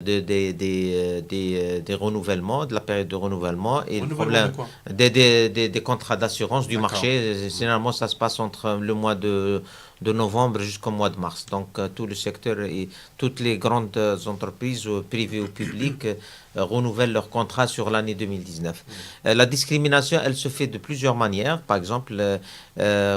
des renouvellements, de la période de renouvellement et le Renouvellement de problème quoi? des contrats d'assurance du D'accord. marché. Généralement, ça se passe entre le mois de novembre jusqu'au mois de mars. Donc, tout le secteur et toutes les grandes entreprises, privées ou publiques, renouvellent leurs contrats sur l'année 2019. La discrimination, elle se fait de plusieurs manières. Par exemple,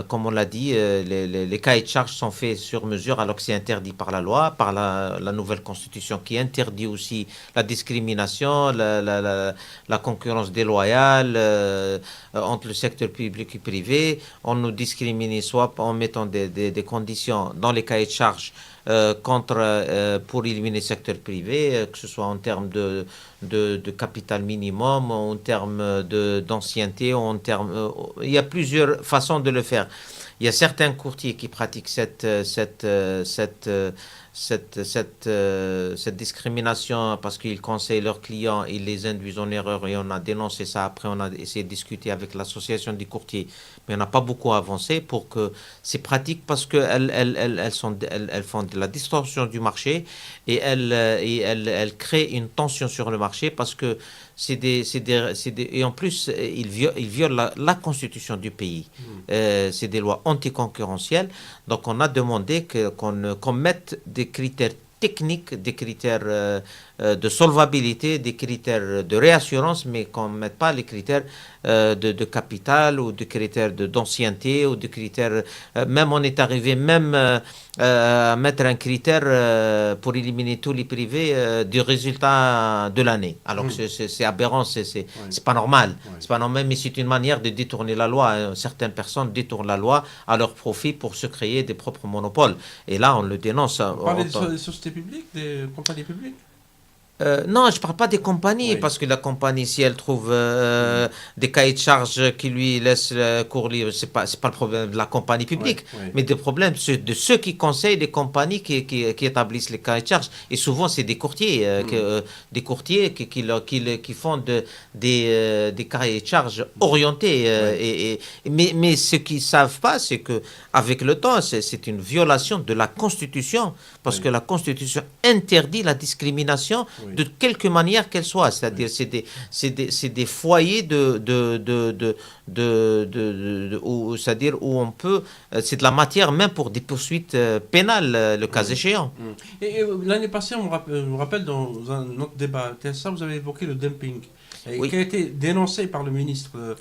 comme on l'a dit, les cahiers de charges sont faits sur mesure alors que c'est interdit par la loi, par la nouvelle constitution qui interdit aussi la discrimination, la concurrence déloyale entre le secteur public et privé. On nous discrimine soit en mettant des conditions dans les cahiers de charges pour éliminer le secteur privé, que ce soit en termes de capital minimum, en termes d'ancienneté, il y a plusieurs façons de le faire. Il y a certains courtiers qui pratiquent cette discrimination parce qu'ils conseillent leurs clients, ils les induisent en erreur et on a dénoncé ça. Après, on a essayé de discuter avec l'association des courtiers, mais on n'a pas beaucoup avancé pour que ces pratiques, parce qu'elles font de la distorsion du marché et elles créent une tension sur le marché parce que et en plus, ils violent la constitution du pays. C'est des lois anticoncurrentielles. Donc, on a demandé qu'on mette des critères techniques, des critères de solvabilité, des critères de réassurance, mais qu'on ne mette pas les critères de capital ou des critères d'ancienneté ou des critères... même on est arrivé même à mettre un critère pour éliminer tous les privés du résultat de l'année. Alors que c'est aberrant, c'est pas normal. C'est pas normal, mais c'est une manière de détourner la loi. Certaines personnes détournent la loi à leur profit pour se créer des propres monopoles. Et là, on le dénonce. Vous parlez des sociétés publiques, des compagnies publiques? Non, je parle pas des compagnies, Oui. parce que la compagnie, si elle trouve des cahiers de charges qui lui laissent cours libre, c'est pas le problème de la compagnie publique, mais des problèmes de ceux qui conseillent les compagnies qui établissent les cahiers de charges. Et souvent, c'est des courtiers, qui font des cahiers de charges orientés. Mais ce qu'ils savent pas, c'est que avec le temps, c'est une violation de la Constitution, parce que la Constitution interdit la discrimination de quelque manière qu'elle soit. C'est-à-dire, c'est des foyers c'est-à-dire où on peut, c'est de la matière même pour des poursuites pénales, le cas échéant. Et l'année passée, on me rappelle dans un autre débat TSA, vous avez évoqué le dumping, qui a été dénoncé par le ministre